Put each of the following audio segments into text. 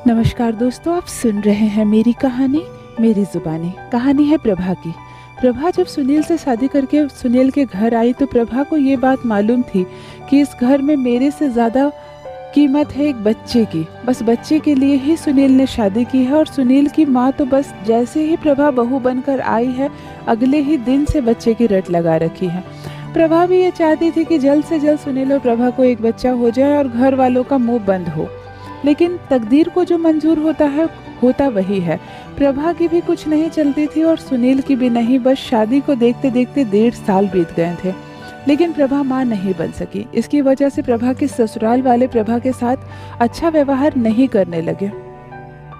नमस्कार दोस्तों, आप सुन रहे हैं मेरी कहानी मेरी जुबानी। कहानी है प्रभा की। प्रभा जब सुनील से शादी करके सुनील के घर आई तो प्रभा को ये बात मालूम थी कि इस घर में मेरे से ज़्यादा कीमत है एक बच्चे की। बस बच्चे के लिए ही सुनील ने शादी की है और सुनील की माँ तो बस जैसे ही प्रभा बहू बनकर आई है अगले ही दिन से बच्चे की रट लगा रखी है। प्रभा भी ये चाहती थी कि जल्द से जल्द सुनील और प्रभा को एक बच्चा हो जाए और घर वालों का मुंह बंद हो, लेकिन तकदीर को जो मंजूर होता है होता वही है। प्रभा की भी कुछ नहीं चलती थी और सुनील की भी नहीं। बस शादी को देखते देखते 1.5 साल बीत गए थे, लेकिन प्रभा माँ नहीं बन सकी। इसकी वजह से प्रभा के ससुराल वाले प्रभा के साथ अच्छा व्यवहार नहीं करने लगे।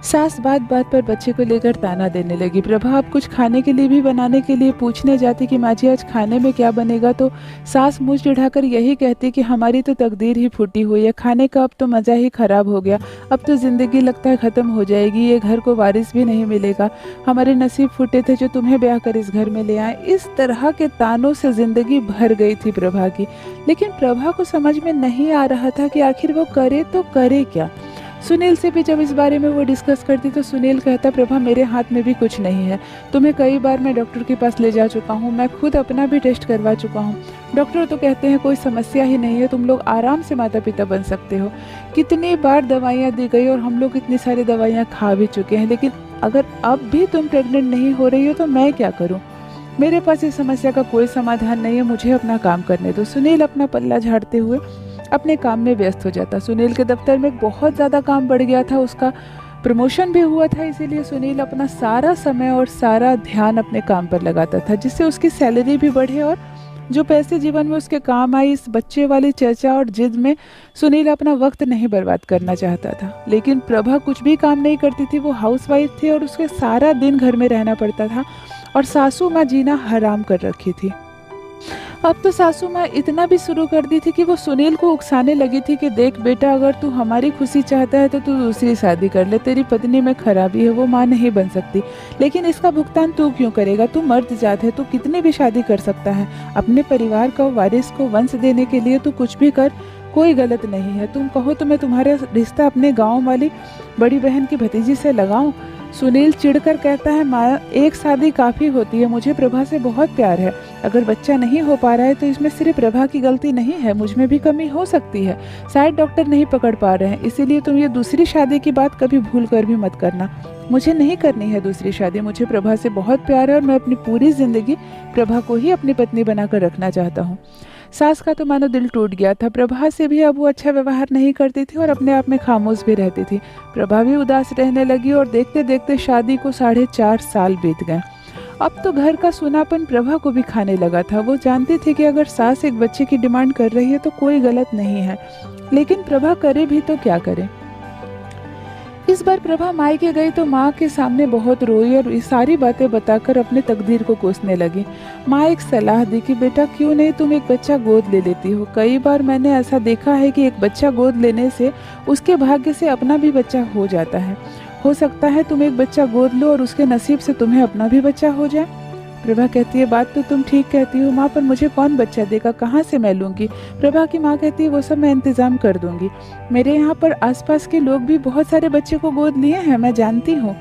सास बात बात पर बच्चे को लेकर ताना देने लगी। प्रभा अब कुछ खाने के लिए भी बनाने के लिए पूछने जाती कि माँ जी आज खाने में क्या बनेगा, तो सास मुंह चिढ़ाकर यही कहती कि हमारी तो तकदीर ही फूटी हुई है, खाने का अब तो मज़ा ही खराब हो गया, अब तो ज़िंदगी लगता है ख़त्म हो जाएगी, ये घर को वारिस भी नहीं मिलेगा, हमारे नसीब फूटे थे जो तुम्हें ब्याह कर इस घर में ले आए। इस तरह के तानों से ज़िंदगी भर गई थी प्रभा की। लेकिन प्रभा को समझ में नहीं आ रहा था कि आखिर वो करे तो करे क्या। सुनील से भी जब इस बारे में वो डिस्कस करती तो सुनील कहता प्रभा मेरे हाथ में भी कुछ नहीं है, तुम्हें कई बार मैं डॉक्टर के पास ले जा चुका हूँ, मैं खुद अपना भी टेस्ट करवा चुका हूँ, डॉक्टर तो कहते हैं कोई समस्या ही नहीं है, तुम लोग आराम से माता पिता बन सकते हो। कितनी बार दवाइयाँ दी गई और हम लोग इतनी सारी दवाइयाँ खा भी चुके हैं, लेकिन अगर अब भी तुम प्रेग्नेंट नहीं हो रही हो तो मैं क्या करूँ, मेरे पास इस समस्या का कोई समाधान नहीं है, मुझे अपना काम करने दो। सुनील अपना पल्ला झाड़ते हुए अपने काम में व्यस्त हो जाता। सुनील के दफ्तर में बहुत ज़्यादा काम बढ़ गया था, उसका प्रमोशन भी हुआ था, इसीलिए सुनील अपना सारा समय और सारा ध्यान अपने काम पर लगाता था, जिससे उसकी सैलरी भी बढ़े और जो पैसे जीवन में उसके काम आई। इस बच्चे वाली चर्चा और जिद में सुनील अपना वक्त नहीं बर्बाद करना चाहता था। लेकिन प्रभा कुछ भी काम नहीं करती थी, वो हाउसवाइफ थी और उसके सारा दिन घर में रहना पड़ता था और सासू माँ जीना हराम कर रखी थी। अब तो सासू माँ इतना भी शुरू कर दी थी कि वो सुनील को उकसाने लगी थी कि देख बेटा, अगर तू हमारी खुशी चाहता है तो तू दूसरी शादी कर ले, तेरी पत्नी में खराबी है, वो माँ नहीं बन सकती, लेकिन इसका भुगतान तू क्यों करेगा, तू मर्द जात है, तू कितनी भी शादी कर सकता है, अपने परिवार को वारिस को वंश देने के लिए तू कुछ भी कर, कोई गलत नहीं है, तुम कहो तो मैं तुम्हारा रिश्ता अपने गाँव वाली बड़ी बहन की भतीजी से लगाऊं। सुनील चिढ़कर कहता है माँ एक शादी काफ़ी होती है, मुझे प्रभा से बहुत प्यार है, अगर बच्चा नहीं हो पा रहा है तो इसमें सिर्फ प्रभा की गलती नहीं है, मुझ में भी कमी हो सकती है, शायद डॉक्टर नहीं पकड़ पा रहे हैं, इसीलिए तुम ये दूसरी शादी की बात कभी भूल कर भी मत करना। मुझे नहीं करनी है दूसरी शादी, मुझे प्रभा से बहुत प्यार है और मैं अपनी पूरी ज़िंदगी प्रभा को ही अपनी पत्नी बनाकर रखना चाहता हूँ। सास का तो मानो दिल टूट गया था। प्रभा से भी अब वो अच्छा व्यवहार नहीं करती थी और अपने आप में खामोश भी रहती थी। प्रभा भी उदास रहने लगी और देखते देखते शादी को 4.5 साल बीत गए। अब तो घर का सूनापन प्रभा को भी खाने लगा था। वो जानती थी कि अगर सास एक बच्चे की डिमांड कर रही है तो कोई गलत नहीं है, लेकिन प्रभा करे भी तो क्या करे। इस बार प्रभा मायके गई तो माँ के सामने बहुत रोई और ये सारी बातें बताकर अपने तकदीर को कोसने लगी। माँ एक सलाह दी कि बेटा क्यों नहीं तुम एक बच्चा गोद ले लेती हो, कई बार मैंने ऐसा देखा है कि एक बच्चा गोद लेने से उसके भाग्य से अपना भी बच्चा हो जाता है, हो सकता है तुम एक बच्चा गोद लो और उसके नसीब से तुम्हें अपना भी बच्चा हो जाए। प्रभा कहती है बात तो तुम ठीक कहती हो माँ, पर मुझे कौन बच्चा देगा, कहाँ से मैं लूँगी। प्रभा की माँ कहती है वो सब मैं इंतज़ाम कर दूँगी, मेरे यहाँ पर आसपास के लोग भी बहुत सारे बच्चे को गोद लिए हैं, मैं जानती हूँ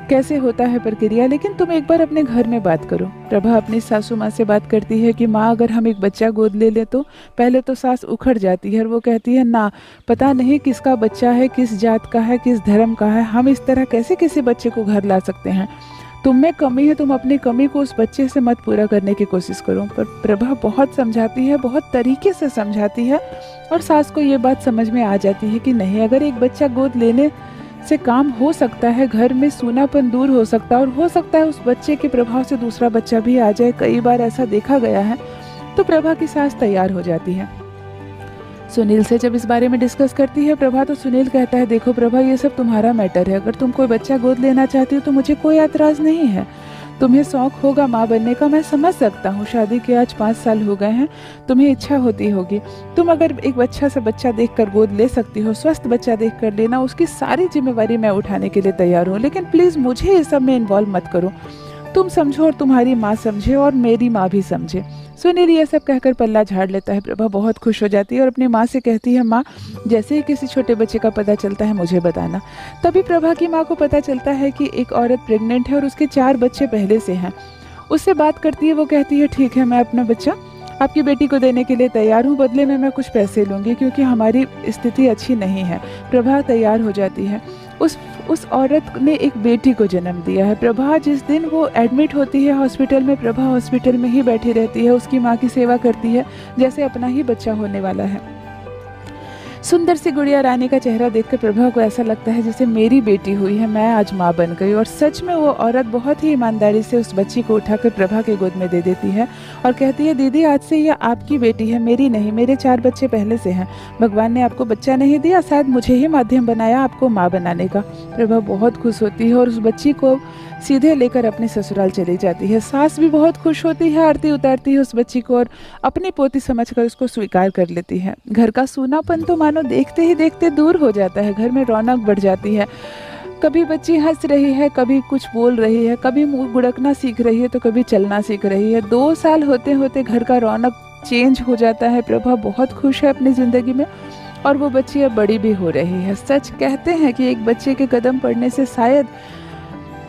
कैसे होता है प्रक्रिया, लेकिन तुम एक बार अपने घर में बात करो। प्रभा अपनी सासू माँ से बात करती है कि माँ अगर हम एक बच्चा गोद ले ले तो पहले तो सास उखड़ जाती है और वो कहती है ना, पता नहीं किसका बच्चा है, किस जात का है, किस धर्म का है, हम इस तरह कैसे किसी बच्चे को घर ला सकते हैं, तुम में कमी है, तुम अपनी कमी को उस बच्चे से मत पूरा करने की कोशिश करो। पर प्रभा बहुत समझाती है, बहुत तरीके से समझाती है और सास को ये बात समझ में आ जाती है कि नहीं, अगर एक बच्चा गोद लेने से काम हो सकता है, घर में सूनापन दूर हो सकता है और हो सकता है उस बच्चे के प्रभाव से दूसरा बच्चा भी आ जाए, कई बार ऐसा देखा गया है, तो प्रभा की सास तैयार हो जाती है। सुनील से जब इस बारे में डिस्कस करती है प्रभा तो सुनील कहता है देखो प्रभा ये सब तुम्हारा मैटर है, अगर तुम कोई बच्चा गोद लेना चाहती हो तो मुझे कोई एतराज़ नहीं है, तुम्हें शौक होगा माँ बनने का, मैं समझ सकता हूँ, शादी के आज 5 साल हो गए हैं, तुम्हें इच्छा होती होगी, तुम अगर एक बच्चा से बच्चा देखकर गोद ले सकती हो, स्वस्थ बच्चा देखकर लेना, उसकी सारी जिम्मेवारी मैं उठाने के लिए तैयार हूँ, लेकिन प्लीज़ मुझे इस सब में इन्वॉल्व मत करो। तुम समझो और तुम्हारी माँ समझे और मेरी माँ भी समझे। सुनील ये सब कहकर पल्ला झाड़ लेता है। प्रभा बहुत खुश हो जाती है और अपनी माँ से कहती है, माँ जैसे ही किसी छोटे बच्चे का पता चलता है मुझे बताना। तभी प्रभा की माँ को पता चलता है कि एक औरत प्रेग्नेंट है और उसके 4 बच्चे पहले से हैं। उससे बात करती है, वो कहती है ठीक है, मैं अपना बच्चा आपकी बेटी को देने के लिए तैयार हूँ, बदले में मैं कुछ पैसे लूँगी क्योंकि हमारी स्थिति अच्छी नहीं है। प्रभा तैयार हो जाती है। उस औरत ने एक बेटी को जन्म दिया है। प्रभा जिस दिन वो एडमिट होती है हॉस्पिटल में, प्रभा हॉस्पिटल में ही बैठी रहती है, उसकी माँ की सेवा करती है जैसे अपना ही बच्चा होने वाला है। सुंदर सी गुड़िया रानी का चेहरा देखकर प्रभा को ऐसा लगता है जैसे मेरी बेटी हुई है, मैं आज माँ बन गई। और सच में वो औरत बहुत ही ईमानदारी से उस बच्ची को उठाकर प्रभा के गोद में दे देती है और कहती है, दीदी आज से यह आपकी बेटी है, मेरी नहीं। मेरे 4 बच्चे पहले से हैं। भगवान ने आपको बच्चा नहीं दिया, शायद मुझे ही माध्यम बनाया आपको माँ बनाने का। प्रभा बहुत खुश होती है और उस बच्ची को सीधे लेकर अपने ससुराल चली जाती है। सास भी बहुत खुश होती है, आरती उतारती है उस बच्ची को और अपनी पोती समझकर उसको स्वीकार कर लेती है। घर का सूनापन तो मानो देखते ही देखते दूर हो जाता है। घर में रौनक बढ़ जाती है। कभी बच्ची हंस रही है, कभी कुछ बोल रही है, कभी मुँह गुड़कना सीख रही है तो कभी चलना सीख रही है। 2 साल होते होते घर का रौनक चेंज हो जाता है। प्रभा बहुत खुश है अपनी ज़िंदगी में और वो बच्ची अब बड़ी भी हो रही है। सच कहते हैं कि एक बच्चे के कदम पड़ने से शायद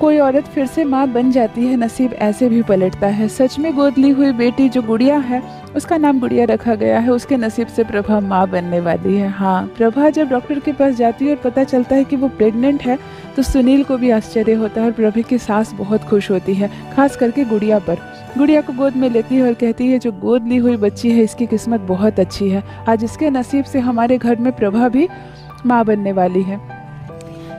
कोई औरत फिर से माँ बन जाती है, नसीब ऐसे भी पलटता है। सच में गोद ली हुई बेटी जो गुड़िया है, उसका नाम गुड़िया रखा गया है, उसके नसीब से प्रभा माँ बनने वाली है। हाँ, प्रभा जब डॉक्टर के पास जाती है और पता चलता है कि वो प्रेग्नेंट है तो सुनील को भी आश्चर्य होता है और प्रभा की सास बहुत खुश होती है, खास करके गुड़िया पर। गुड़िया को गोद में लेती है और कहती है, जो गोद ली हुई बच्ची है इसकी किस्मत बहुत अच्छी है, आज इसके नसीब से हमारे घर में प्रभा भी माँ बनने वाली है।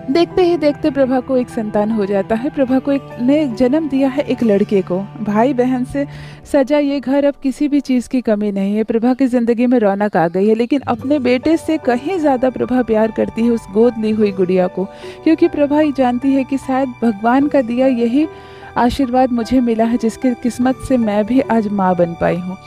देखते ही देखते प्रभा को एक संतान हो जाता है। प्रभा को ने जन्म दिया है एक लड़के को। भाई बहन से सजा ये घर, अब किसी भी चीज़ की कमी नहीं है। प्रभा की ज़िंदगी में रौनक आ गई है, लेकिन अपने बेटे से कहीं ज़्यादा प्रभा प्यार करती है उस गोद ली हुई गुड़िया को, क्योंकि प्रभा ये जानती है कि शायद भगवान का दिया यही आशीर्वाद मुझे मिला है जिसकी किस्मत से मैं भी आज माँ बन पाई हूँ।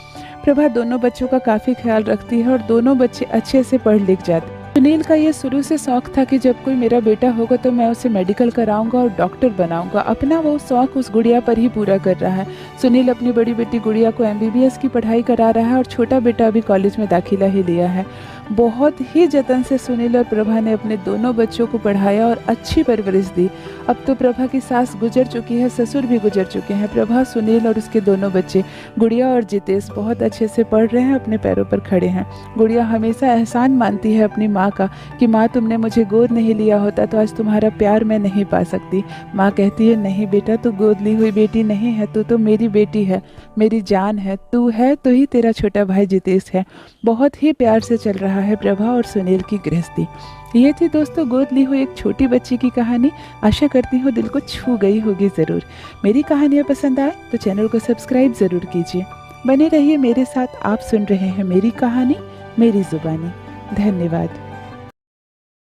प्रभा दोनों बच्चों का काफ़ी ख्याल रखती है और दोनों बच्चे अच्छे से पढ़ लिख जाते। सुनील का ये शुरू से शौक था कि जब कोई मेरा बेटा होगा तो मैं उसे मेडिकल कराऊंगा और डॉक्टर बनाऊंगा। अपना वो शौक उस गुड़िया पर ही पूरा कर रहा है। सुनील अपनी बड़ी बेटी गुड़िया को MBBS की पढ़ाई करा रहा है और छोटा बेटा अभी कॉलेज में दाखिला ही लिया है। बहुत ही जतन से सुनील और प्रभा ने अपने दोनों बच्चों को पढ़ाया और अच्छी परवरिश दी। अब तो प्रभा की सास गुजर चुकी है, ससुर भी गुजर चुके हैं। प्रभा, सुनील और उसके दोनों बच्चे गुड़िया और जितेश बहुत अच्छे से पढ़ रहे हैं, अपने पैरों पर खड़े हैं। गुड़िया हमेशा एहसान मानती है अपनी माँ का कि माँ तुमने मुझे गोद नहीं लिया होता तो आज तुम्हारा प्यार मैं नहीं पा सकती। माँ कहती है, नहीं बेटा, तू गोद ली हुई बेटी नहीं है, तू तो मेरी बेटी है, मेरी जान है। तू है तो ही तेरा छोटा भाई जितेश है। बहुत ही प्यार से चल रहा है प्रभा और सुनील की गृहस्थी। ये थी दोस्तों गोद ली हुई एक छोटी बच्ची की कहानी। आशा करती हूँ दिल को छू गई होगी ज़रूर। मेरी कहानियाँ पसंद आए तो चैनल को सब्सक्राइब ज़रूर कीजिए। बने रहिए मेरे साथ। आप सुन रहे हैं मेरी कहानी, मेरी ज़ुबानी। धन्यवाद।